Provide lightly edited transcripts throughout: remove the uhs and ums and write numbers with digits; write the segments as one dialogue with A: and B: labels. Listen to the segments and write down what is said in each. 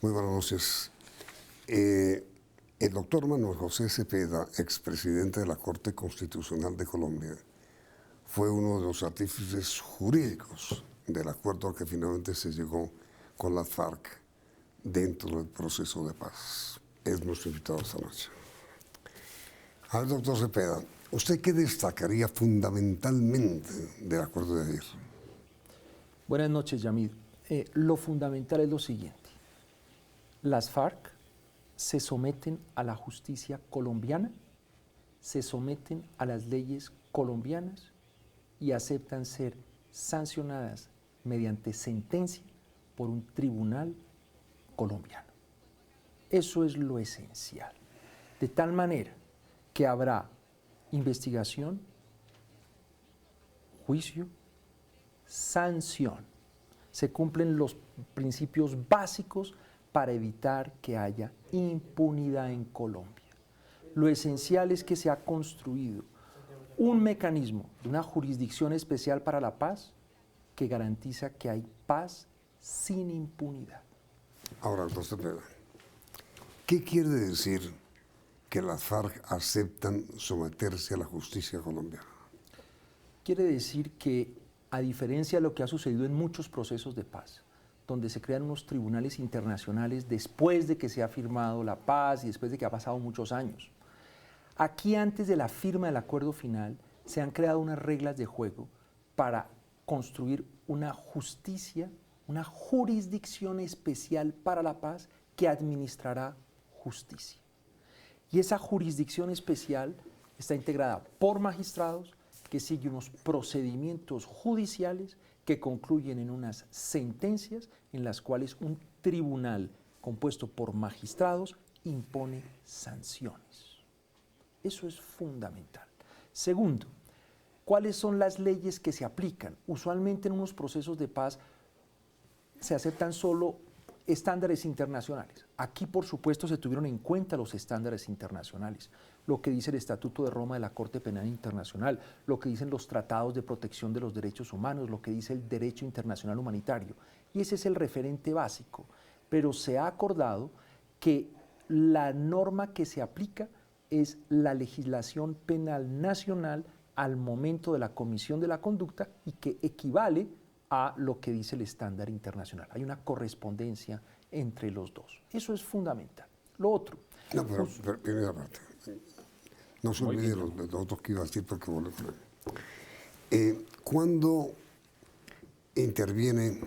A: Muy buenas noches. El doctor Manuel José Cepeda, expresidente de la Corte Constitucional de Colombia, fue uno de los artífices jurídicos del acuerdo al que finalmente se llegó con las FARC dentro del proceso de paz. Es nuestro invitado esta noche. A ver, doctor Cepeda, ¿usted qué destacaría fundamentalmente del acuerdo de ayer?
B: Buenas noches, Yamid. Lo fundamental es lo siguiente. Las FARC se someten a la justicia colombiana, se someten a las leyes colombianas y aceptan ser sancionadas mediante sentencia por un tribunal colombiano. Eso es lo esencial. De tal manera que habrá investigación, juicio, sanción. Se cumplen los principios básicos para evitar que haya impunidad en Colombia. Lo esencial es que se ha construido un mecanismo de una jurisdicción especial para la paz que garantiza que hay paz sin impunidad.
A: Ahora, doctor Cepeda, ¿qué quiere decir que las FARC aceptan someterse a la justicia colombiana?
B: Quiere decir que, a diferencia de lo que ha sucedido en muchos procesos de paz, donde se crean unos tribunales internacionales después de que se ha firmado la paz y después de que ha pasado muchos años, aquí antes de la firma del acuerdo final se han creado unas reglas de juego para construir una justicia, una jurisdicción especial para la paz que administrará justicia. Y esa jurisdicción especial está integrada por magistrados que siguen unos procedimientos judiciales que concluyen en unas sentencias en las cuales un tribunal compuesto por magistrados impone sanciones. Eso es fundamental. Segundo, ¿cuáles son las leyes que se aplican? Usualmente en unos procesos de paz se aceptan solo estándares internacionales. Aquí, por supuesto, se tuvieron en cuenta los estándares internacionales, lo que dice el Estatuto de Roma de la Corte Penal Internacional, lo que dicen los tratados de protección de los derechos humanos, lo que dice el derecho internacional humanitario. Y ese es el referente básico. Pero se ha acordado que la norma que se aplica es la legislación penal nacional al momento de la comisión de la conducta y que equivale a lo que dice el estándar internacional. Hay una correspondencia entre los dos. Eso es fundamental. Lo otro.
A: No, pero primera parte. No se olvide los otros que iba a decir porque vuelve con él. ¿Cuándo interviene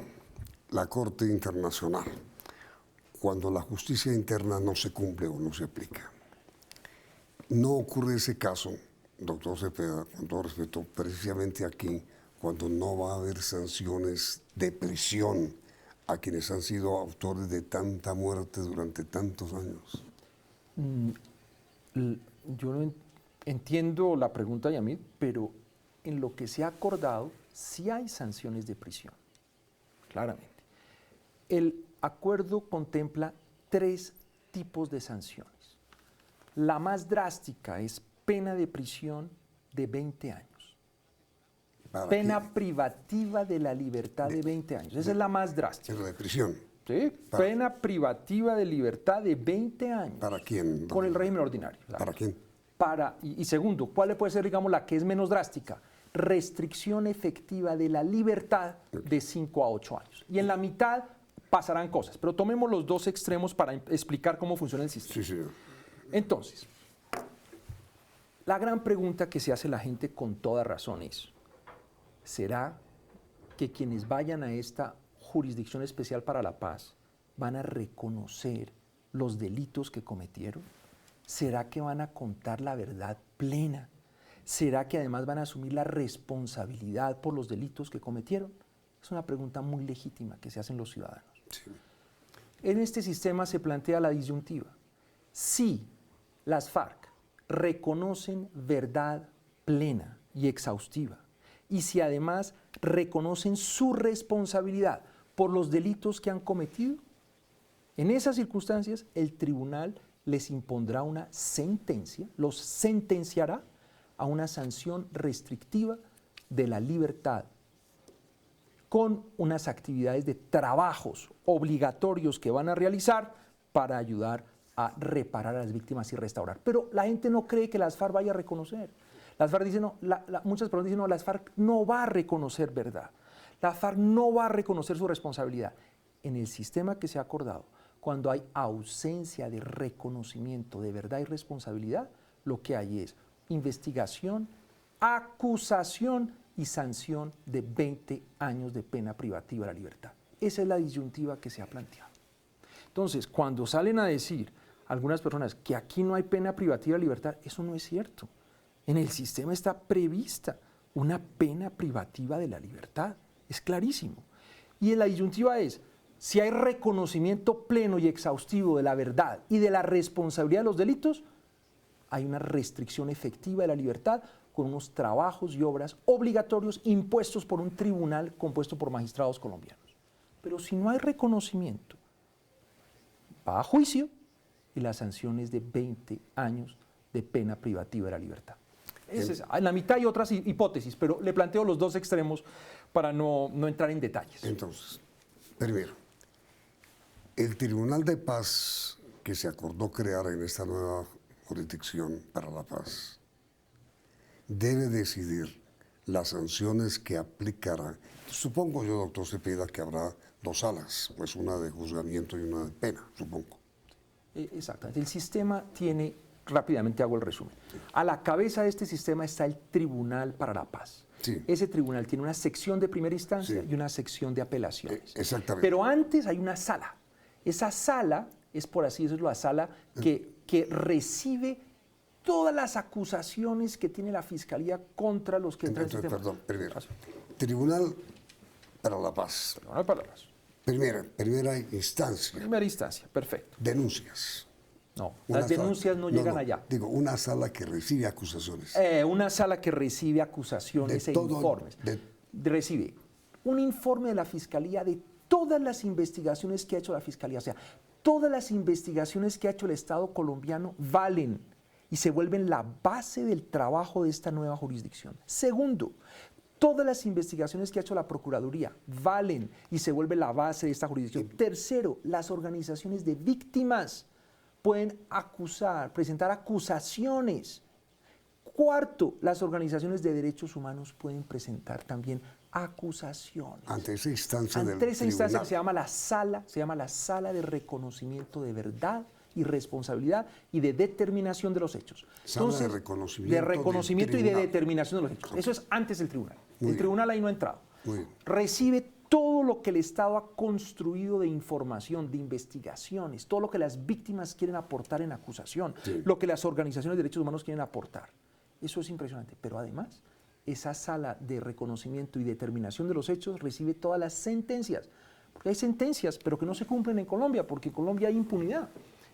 A: la Corte Internacional? Cuando la justicia interna no se cumple o no se aplica. No ocurre ese caso, doctor Cepeda, con todo respeto, precisamente aquí, cuando no va a haber sanciones de prisión a quienes han sido autores de tanta muerte durante tantos años.
B: Yo no entiendo la pregunta, Yamid, pero en lo que se ha acordado sí hay sanciones de prisión, claramente. El acuerdo contempla 3 tipos de sanciones. La más drástica es pena de prisión de 20 años. Pena privativa de la libertad de 20 años. Esa es la más drástica.
A: Es la de prisión.
B: Sí, pena privativa de libertad de 20 años.
A: ¿Para quién?
B: Con el régimen ordinario.
A: ¿Para quién?
B: Y segundo, ¿cuál puede ser, digamos, la que es menos drástica? Restricción efectiva de la libertad de 5 a 8 años. Y en la mitad pasarán cosas. Pero tomemos los dos extremos para explicar cómo funciona el sistema.
A: Sí, señor.
B: Entonces, la gran pregunta que se hace la gente con toda razón es: ¿será que quienes vayan a esta jurisdicción especial para la paz van a reconocer los delitos que cometieron? ¿Será que van a contar la verdad plena? ¿Será que además van a asumir la responsabilidad por los delitos que cometieron? Es una pregunta muy legítima que se hacen los ciudadanos.
A: Sí.
B: En este sistema se plantea la disyuntiva. Si las FARC reconocen verdad plena y exhaustiva, y si además reconocen su responsabilidad por los delitos que han cometido, en esas circunstancias el tribunal les impondrá una sentencia, los sentenciará a una sanción restrictiva de la libertad con unas actividades de trabajos obligatorios que van a realizar para ayudar a reparar a las víctimas y restaurar. Pero la gente no cree que las FARC vaya a reconocer. Las FARC dicen, no, muchas personas dicen, no, las FARC no va a reconocer verdad. La FARC no va a reconocer su responsabilidad. En el sistema que se ha acordado, cuando hay ausencia de reconocimiento de verdad y responsabilidad, lo que hay es investigación, acusación y sanción de 20 años de pena privativa de la libertad. Esa es la disyuntiva que se ha planteado. Entonces, cuando salen a decir algunas personas que aquí no hay pena privativa de libertad, eso no es cierto. En el sistema está prevista una pena privativa de la libertad. Es clarísimo. Y la disyuntiva es, si hay reconocimiento pleno y exhaustivo de la verdad y de la responsabilidad de los delitos, hay una restricción efectiva de la libertad con unos trabajos y obras obligatorios impuestos por un tribunal compuesto por magistrados colombianos. Pero si no hay reconocimiento, va a juicio y la sanción es de 20 años de pena privativa de la libertad. En la mitad hay otras hipótesis, pero le planteo los dos extremos para no entrar en detalles.
A: Entonces, primero, el Tribunal de Paz que se acordó crear en esta nueva jurisdicción para la paz debe decidir las sanciones que aplicará. Supongo yo, doctor Cepeda, que habrá dos salas, pues una de juzgamiento y una de pena, supongo.
B: Exactamente. El sistema tiene, rápidamente hago el resumen, a la cabeza de este sistema está el Tribunal para la Paz.
A: Sí.
B: Ese tribunal tiene una sección de primera instancia
A: Sí.
B: y una sección de apelaciones.
A: Exactamente.
B: Pero antes hay una sala. Esa sala es, por así decirlo, la sala que recibe todas las acusaciones que tiene la Fiscalía contra los que entran en el sistema.
A: Perdón, primero. Tribunal para la Paz.
B: Tribunal para la Paz.
A: Primera instancia.
B: Primera instancia, perfecto.
A: Denuncias.
B: No,
A: Una
B: las denuncias no llegan allá.
A: Digo, una sala que recibe acusaciones.
B: Una sala que recibe acusaciones
A: De
B: e
A: todo,
B: informes. Recibe un informe de la Fiscalía de todas las investigaciones que ha hecho la Fiscalía. O sea, todas las investigaciones que ha hecho el Estado colombiano valen y se vuelven la base del trabajo de esta nueva jurisdicción. Segundo, todas las investigaciones que ha hecho la Procuraduría valen y se vuelve la base de esta jurisdicción. Tercero, las organizaciones de víctimas pueden presentar acusaciones. Cuarto, las organizaciones de derechos humanos pueden presentar también acusaciones.
A: Ante esa instancia del
B: Ante esa instancia que
A: tribunal.
B: se llama la sala de reconocimiento de verdad y responsabilidad y de determinación de los hechos.
A: Sala de reconocimiento
B: de reconocimiento y de
A: tribunal.
B: determinación de los hechos. Eso es antes del tribunal.
A: Muy
B: El
A: bien.
B: tribunal ahí no ha entrado.
A: Muy bien.
B: Recibe todo lo que el Estado ha construido de información, de investigaciones, todo lo que las víctimas quieren aportar en acusación,
A: Sí.
B: lo que las organizaciones de derechos humanos quieren aportar. Eso es impresionante. Pero además, esa sala de reconocimiento y determinación de los hechos recibe todas las sentencias. Porque hay sentencias, pero que no se cumplen en Colombia, porque en Colombia hay impunidad.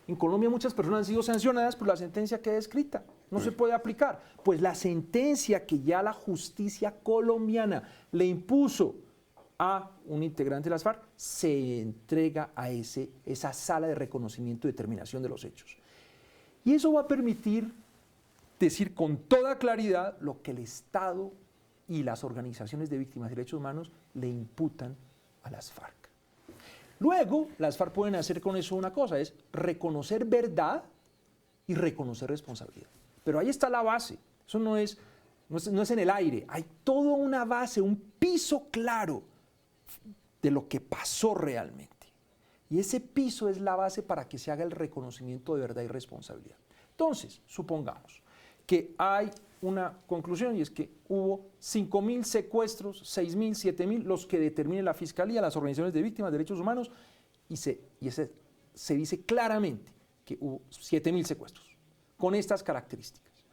B: En Colombia muchas personas han sido sancionadas, pero la sentencia queda escrita, no se puede aplicar. Pues la sentencia que ya la justicia colombiana le impuso a un integrante de las FARC se entrega a esa sala de reconocimiento y determinación de los hechos. Y eso va a permitir decir con toda claridad lo que el Estado y las organizaciones de víctimas de derechos humanos le imputan a las FARC. Luego, las FARC pueden hacer con eso una cosa, es reconocer verdad y reconocer responsabilidad. Pero ahí está la base, eso no es en el aire, hay toda una base, un piso claro de lo que pasó realmente. Y ese piso es la base para que se haga el reconocimiento de verdad y responsabilidad. Entonces, supongamos que hay una conclusión y es que hubo 5.000 secuestros, 6.000, 7.000, los que determine la Fiscalía, las organizaciones de víctimas de derechos humanos, y se dice claramente que hubo 7.000 secuestros, con estas características.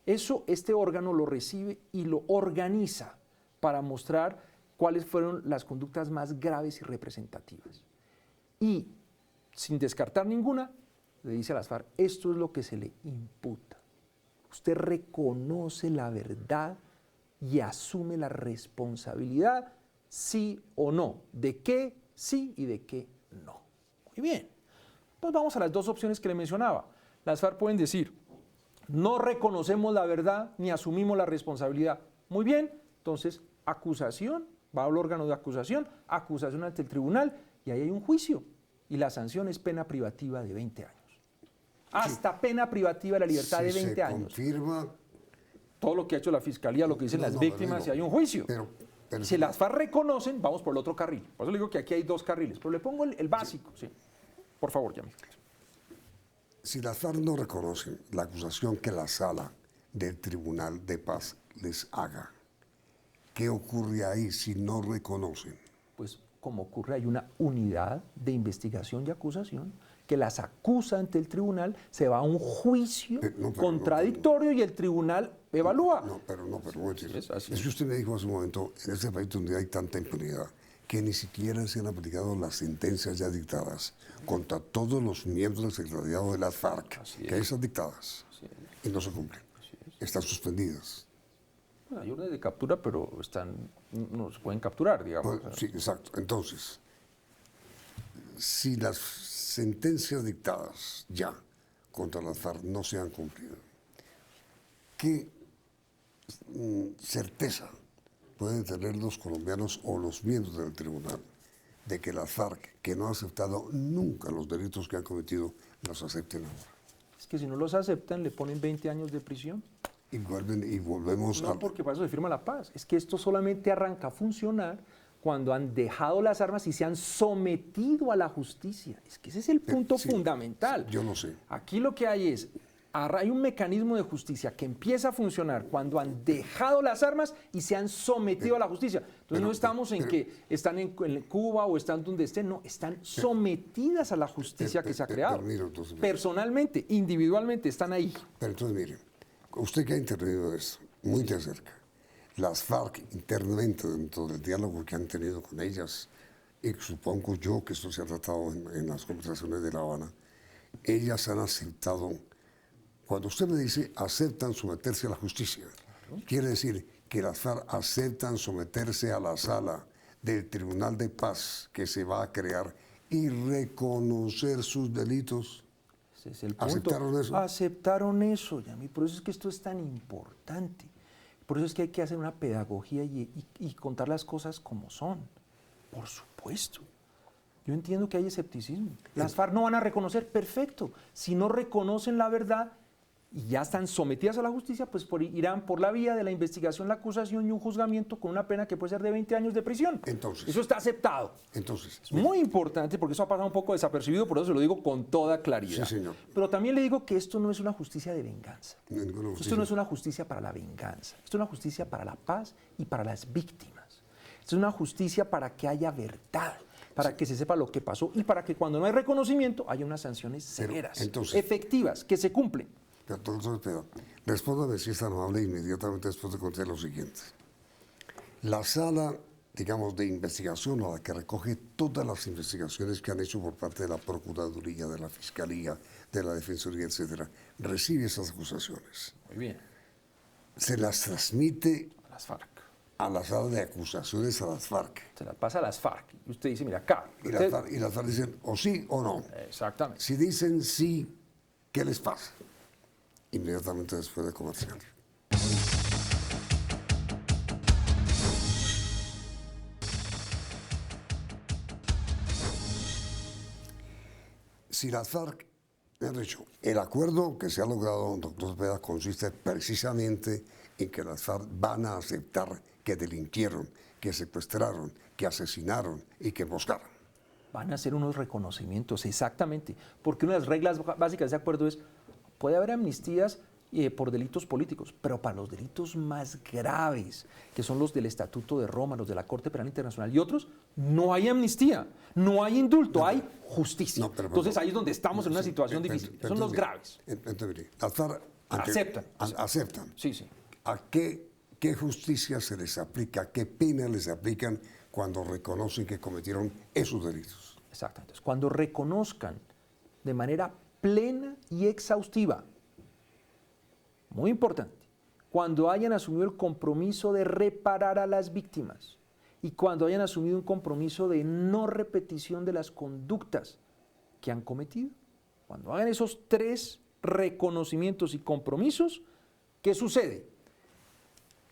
B: Eso este órgano lo recibe y lo organiza para mostrar cuáles fueron las conductas más graves y representativas. Y, sin descartar ninguna, le dice a las FARC, esto es lo que se le imputa. Usted reconoce la verdad y asume la responsabilidad, sí o no, de qué sí y de qué no. Muy bien, pues vamos a las dos opciones que le mencionaba. Las FARC pueden decir, no reconocemos la verdad ni asumimos la responsabilidad. Muy bien, entonces acusación va al órgano de acusación ante el tribunal y ahí hay un juicio. Y la sanción es pena privativa de 20 años. Hasta pena privativa de la libertad de 20 años.
A: Confirma
B: todo lo que ha hecho la fiscalía, lo que dicen las víctimas, y hay un juicio. Si las FARC reconocen, vamos por el otro carril. Por eso le digo que aquí hay dos carriles, pero le pongo el básico. Sí. Por favor, Yami.
A: Si las FARC no reconocen la acusación que la sala del Tribunal de Paz les haga, ¿qué ocurre ahí si no reconocen?
B: Pues como ocurre, hay una unidad de investigación y acusación que las acusa ante el tribunal, se va a un juicio contradictorio y el tribunal evalúa.
A: Pero voy a decir, es que usted me dijo hace un momento, en este país donde hay tanta impunidad, que ni siquiera se han aplicado las sentencias ya dictadas contra todos los miembros del secretariado de las FARC, que están dictadas y no se cumplen. Están suspendidas.
B: Bueno, hay órdenes de captura, pero no se pueden capturar, digamos.
A: Pues, sí, exacto. Entonces, si las sentencias dictadas ya contra las FARC no se han cumplido, ¿qué certeza pueden tener los colombianos o los miembros del tribunal de que las FARC, que no han aceptado nunca los delitos que han cometido, los acepten ahora?
B: Es que si no los aceptan, le ponen 20 años de prisión.
A: Y volvemos
B: No, porque para eso se firma la paz. Es que esto solamente arranca a funcionar cuando han dejado las armas y se han sometido a la justicia. Es que ese es el punto fundamental.
A: Yo no sé.
B: Aquí lo que hay es, hay un mecanismo de justicia que empieza a funcionar cuando han dejado las armas y se han sometido a la justicia. Entonces no estamos en que están en Cuba o están donde estén, no, están sometidas a la justicia que se ha creado. Personalmente, individualmente, están ahí.
A: Pero entonces, mire, usted que ha intervenido en esto, muy de cerca, las FARC internamente dentro del diálogo que han tenido con ellas, y supongo yo que esto se ha tratado en las conversaciones de La Habana, ellas han aceptado, cuando usted me dice aceptan someterse a la justicia, quiere decir que las FARC aceptan someterse a la sala del Tribunal de Paz que se va a crear y reconocer sus delitos.
B: Ese es el punto.
A: ¿Aceptaron eso?
B: Aceptaron eso, Yami. Por eso es que esto es tan importante. Por eso es que hay que hacer una pedagogía y contar las cosas como son. Por supuesto. Yo entiendo que hay escepticismo. Las FARC no van a reconocer, perfecto. Si no reconocen la verdad y ya están sometidas a la justicia, pues irán por la vía de la investigación, la acusación y un juzgamiento con una pena que puede ser de 20 años de prisión.
A: Entonces,
B: eso está aceptado.
A: Entonces,
B: es muy importante porque eso ha pasado un poco desapercibido, por eso se lo digo con toda claridad.
A: Sí, señor.
B: Pero también le digo que esto no es una justicia de venganza.
A: Justicia.
B: Esto no es una justicia para la venganza. Esto es una justicia para la paz y para las víctimas. Esto es una justicia para que haya verdad, para que se sepa lo que pasó y para que cuando no hay reconocimiento haya unas sanciones severas, efectivas, que se cumplen.
A: Pero, respóndame si es tan amable inmediatamente después de contar lo siguiente. La sala, digamos, de investigación, a la que recoge todas las investigaciones que han hecho por parte de la Procuraduría, de la Fiscalía, de la Defensoría, etcétera, recibe esas acusaciones.
B: Muy bien.
A: Se las transmite
B: a las FARC.
A: A la sala de acusaciones a las FARC.
B: Se las pasa a las FARC. Y usted dice, mira, acá.
A: Y las FARC dicen o sí o no.
B: Exactamente.
A: Si dicen sí, ¿qué les pasa? Inmediatamente después de comercial. Si las FARC, me han dicho, el acuerdo que se ha logrado, doctor Cepeda, consiste precisamente en que las FARC van a aceptar que delinquieron, que secuestraron, que asesinaron y que emboscaron.
B: Van a hacer unos reconocimientos, exactamente, porque una de las reglas básicas de ese acuerdo es, puede haber amnistías por delitos políticos, pero para los delitos más graves, que son los del Estatuto de Roma, los de la Corte Penal Internacional y otros, no hay amnistía, no hay indulto, hay justicia. Entonces ahí es donde estamos en una situación difícil. Son los graves.
A: Entonces, las FARC
B: aceptan. Sí, sí.
A: ¿A qué justicia se les aplica, qué pena les aplican cuando reconocen que cometieron esos delitos?
B: Exactamente. Entonces, cuando reconozcan de manera plena y exhaustiva, muy importante, cuando hayan asumido el compromiso de reparar a las víctimas y cuando hayan asumido un compromiso de no repetición de las conductas que han cometido, cuando hagan esos 3 reconocimientos y compromisos, ¿qué sucede?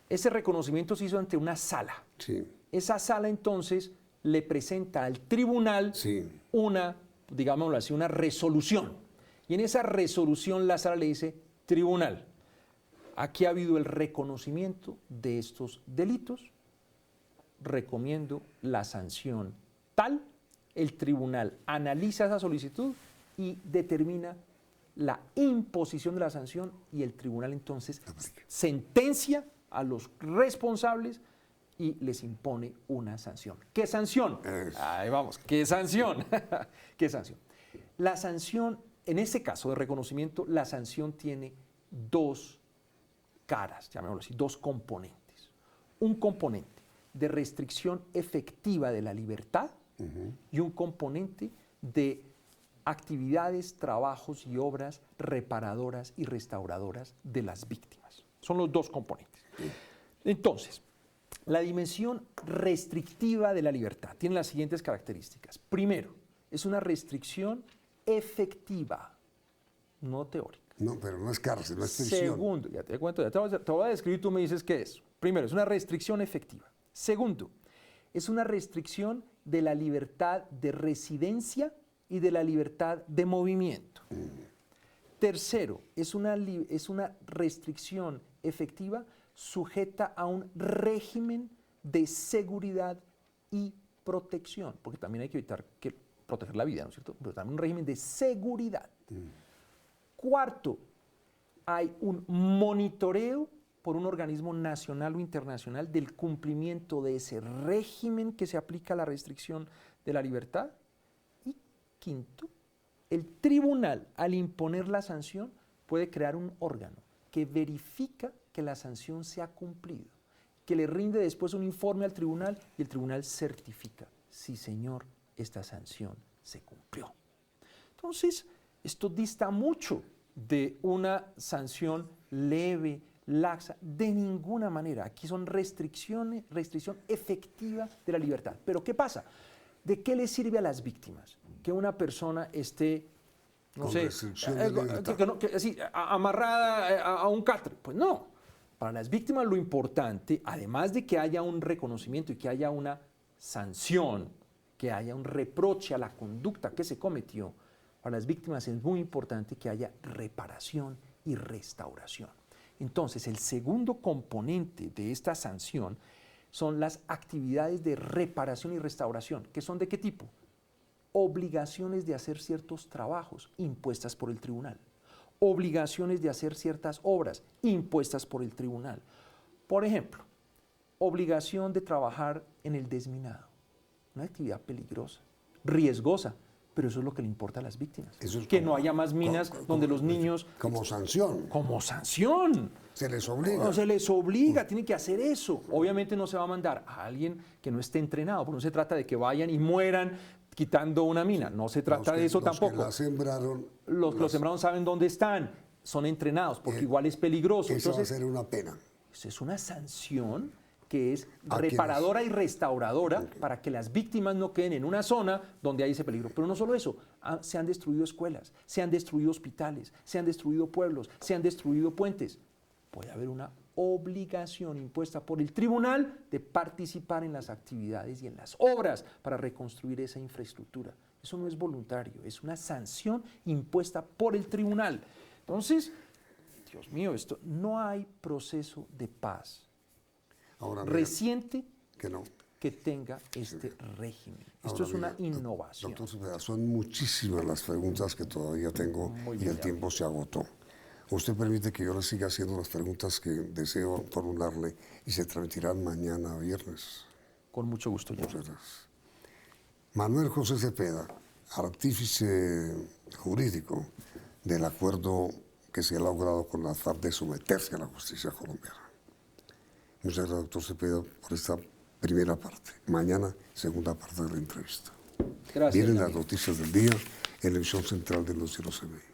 B: Ese reconocimiento se hizo ante una sala.
A: Sí.
B: esa sala entonces le presenta al tribunal
A: Sí.
B: una, digámoslo así, una resolución. Y en esa resolución la sala le dice, tribunal, aquí ha habido el reconocimiento de estos delitos, recomiendo la sanción tal, el tribunal analiza esa solicitud y determina la imposición de la sanción y el tribunal entonces sentencia a los responsables y les impone una sanción. ¿Qué sanción? Ahí vamos, ¿qué sanción? ¿Qué sanción? La sanción, en este caso de reconocimiento, la sanción tiene dos caras, llamémoslo así, dos componentes. Un componente de restricción efectiva de la libertad y un componente de actividades, trabajos y obras reparadoras y restauradoras de las víctimas. Son los dos componentes. Entonces, la dimensión restrictiva de la libertad tiene las siguientes características. Primero, es una restricción efectiva, no teórica.
A: No, pero no es cárcel, no es prisión.
B: Segundo, ya te cuento, te voy a describir, tú me dices qué es. Primero, es una restricción efectiva. Segundo, es una restricción de la libertad de residencia y de la libertad de movimiento. Tercero, es una restricción efectiva sujeta a un régimen de seguridad y protección, porque también hay que evitar proteger la vida, ¿no es cierto? Pero también un régimen de seguridad. Cuarto, hay un monitoreo por un organismo nacional o internacional del cumplimiento de ese régimen que se aplica a la restricción de la libertad. Y quinto, el tribunal, al imponer la sanción, puede crear un órgano que verifica que la sanción se ha cumplido, que le rinde después un informe al tribunal y el tribunal certifica, sí señor, esta sanción se cumplió. Entonces, esto dista mucho de una sanción leve, laxa, de ninguna manera. Aquí son restricción efectiva de la libertad. Pero ¿qué pasa? ¿De qué le sirve a las víctimas que una persona esté, no sé, amarrada a un catre? Pues no. Para las víctimas lo importante, además de que haya un reconocimiento y que haya una sanción, que haya un reproche a la conducta que se cometió, para las víctimas es muy importante que haya reparación y restauración. Entonces, el segundo componente de esta sanción son las actividades de reparación y restauración, que son ¿de qué tipo? Obligaciones de hacer ciertos trabajos impuestas por el tribunal, obligaciones de hacer ciertas obras impuestas por el tribunal. Por ejemplo, obligación de trabajar en el desminado, una actividad peligrosa, riesgosa, pero eso es lo que le importa a las víctimas. Que no haya más minas donde los niños...
A: Como sanción.
B: Como sanción.
A: Se les obliga.
B: No se les obliga, tienen que hacer eso. Obviamente no se va a mandar a alguien que no esté entrenado, porque no se trata de que vayan y mueran quitando una mina, no se trata de eso tampoco.
A: Los que la sembraron...
B: Los sembraron saben dónde están, son entrenados, porque igual es peligroso.
A: Eso
B: Entonces,
A: va a ser una pena.
B: Eso es una sanción que es reparadora y restauradora para que las víctimas no queden en una zona donde hay ese peligro. Pero no solo eso, se han destruido escuelas, se han destruido hospitales, se han destruido pueblos, se han destruido puentes. Puede haber una obligación impuesta por el tribunal de participar en las actividades y en las obras para reconstruir esa infraestructura. Eso no es voluntario, es una sanción impuesta por el tribunal. Entonces, Dios mío, esto no hay proceso de paz
A: Ahora,
B: reciente
A: que
B: tenga este régimen. Esto es una innovación.
A: Doctor Cepeda, son muchísimas las preguntas que todavía tengo y el tiempo se agotó. Usted permite que yo le siga haciendo las preguntas que deseo formularle y se transmitirán mañana viernes.
B: Con mucho gusto.
A: Muchas gracias. Manuel José Cepeda, artífice jurídico del acuerdo que se ha logrado con la FARC de someterse a la justicia colombiana. Muchas gracias, doctor Cepeda, por esta primera parte. Mañana, segunda parte de la entrevista.
B: Gracias.
A: Vienen las noticias del día en la emisión central de Los Cielos TV.